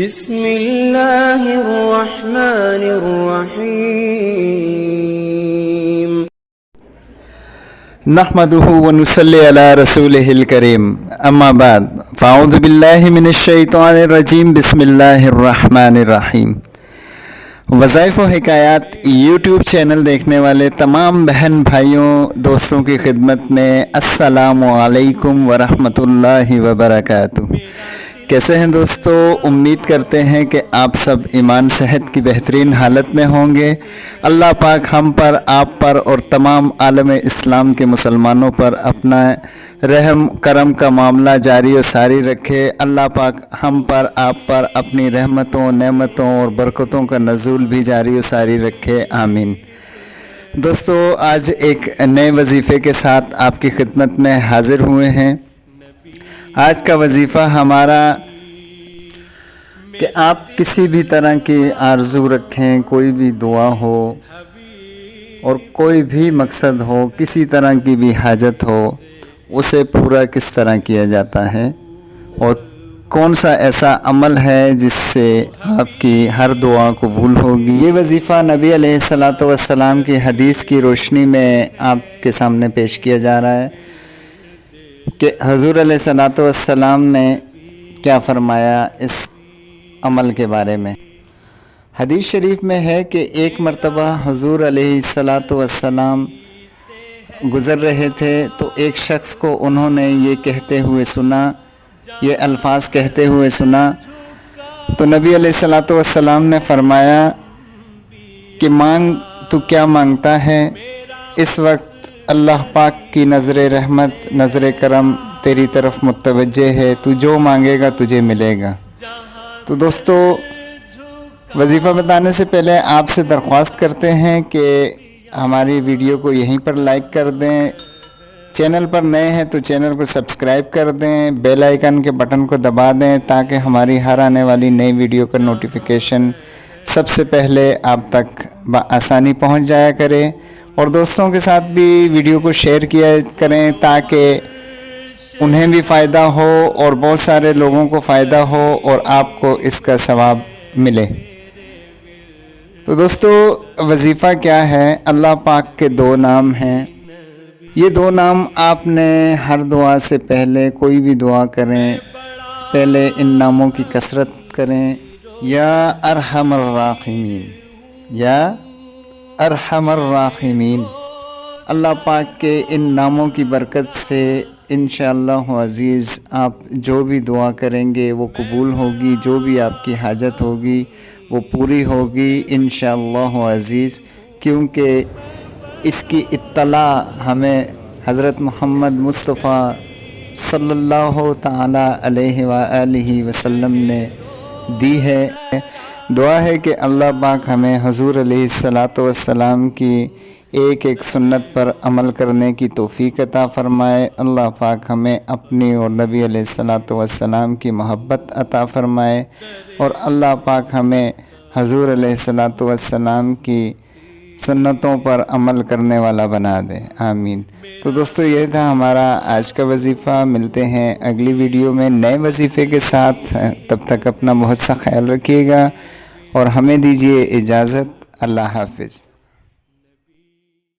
بسم اللہ الرحمن الرحیم نحمده ونصلی علی رسولہ الکریم اما بعد فاعوذ باللہ من الشیطان الرجیم بسم اللہ الرحمن الرحیم۔ وظائف و حکایات یوٹیوب چینل دیکھنے والے تمام بہن بھائیوں دوستوں کی خدمت میں السلام علیکم ورحمۃ اللہ وبرکاتہ۔ کیسے ہیں دوستو؟ امید کرتے ہیں کہ آپ سب ایمان صحت کی بہترین حالت میں ہوں گے۔ اللہ پاک ہم پر، آپ پر اور تمام عالم اسلام کے مسلمانوں پر اپنا رحم کرم کا معاملہ جاری و ساری رکھے۔ اللہ پاک ہم پر، آپ پر اپنی رحمتوں، نعمتوں اور برکتوں کا نزول بھی جاری و ساری رکھے، آمین۔ دوستو آج ایک نئے وظیفے کے ساتھ آپ کی خدمت میں حاضر ہوئے ہیں۔ آج کا وظیفہ ہمارا کہ آپ کسی بھی طرح کی آرزو رکھیں، کوئی بھی دعا ہو اور کوئی بھی مقصد ہو، کسی طرح کی بھی حاجت ہو، اسے پورا کس طرح کیا جاتا ہے اور کون سا ایسا عمل ہے جس سے آپ کی ہر دعا قبول ہوگی۔ یہ وظیفہ نبی علیہ السلام کی حدیث کی روشنی میں آپ کے سامنے پیش کیا جا رہا ہے کہ حضور علیہ السلام نے کیا فرمایا اس عمل کے بارے میں۔ حدیث شریف میں ہے کہ ایک مرتبہ حضور علیہ السلام گزر رہے تھے تو ایک شخص کو انہوں نے یہ کہتے ہوئے سنا، یہ الفاظ کہتے ہوئے سنا، تو نبی علیہ السلام نے فرمایا کہ مانگ، تو کیا مانگتا ہے؟ اس وقت اللہ پاک کی نظر رحمت، نظر کرم تیری طرف متوجہ ہے، تو جو مانگے گا تجھے ملے گا۔ تو دوستو وظیفہ بتانے سے پہلے آپ سے درخواست کرتے ہیں کہ ہماری ویڈیو کو یہیں پر لائک کر دیں، چینل پر نئے ہیں تو چینل کو سبسکرائب کر دیں، بیل آئیکن کے بٹن کو دبا دیں تاکہ ہماری ہر آنے والی نئی ویڈیو کا نوٹیفیکیشن سب سے پہلے آپ تک بآسانی پہنچ جایا کرے، اور دوستوں کے ساتھ بھی ویڈیو کو شیئر کیا کریں تاکہ انہیں بھی فائدہ ہو اور بہت سارے لوگوں کو فائدہ ہو اور آپ کو اس کا ثواب ملے۔ تو دوستو وظیفہ کیا ہے؟ اللہ پاک کے دو نام ہیں، یہ دو نام آپ نے ہر دعا سے پہلے، کوئی بھی دعا کریں پہلے ان ناموں کی کثرت کریں، یا ارحم الراحمین، یا ارحم الراحمین۔ اللہ پاک کے ان ناموں کی برکت سے انشاءاللہ عزیز آپ جو بھی دعا کریں گے وہ قبول ہوگی، جو بھی آپ کی حاجت ہوگی وہ پوری ہوگی انشاءاللہ عزیز، کیونکہ اس کی اطلاع ہمیں حضرت محمد مصطفیٰ صلی اللہ تعالی علیہ وآلہ وسلم نے دی ہے۔ دعا ہے کہ اللہ پاک ہمیں حضور علیہ السلام کی ایک ایک سنت پر عمل کرنے کی توفیق عطا فرمائے، اللہ پاک ہمیں اپنی اور نبی علیہ السلام کی محبت عطا فرمائے، اور اللہ پاک ہمیں حضور علیہ السلام کی سنتوں پر عمل کرنے والا بنا دے، آمین۔ تو دوستو یہ تھا ہمارا آج کا وظیفہ، ملتے ہیں اگلی ویڈیو میں نئے وظیفے کے ساتھ، تب تک اپنا بہت سا خیال رکھیے گا اور ہمیں دیجیے اجازت، اللہ حافظ۔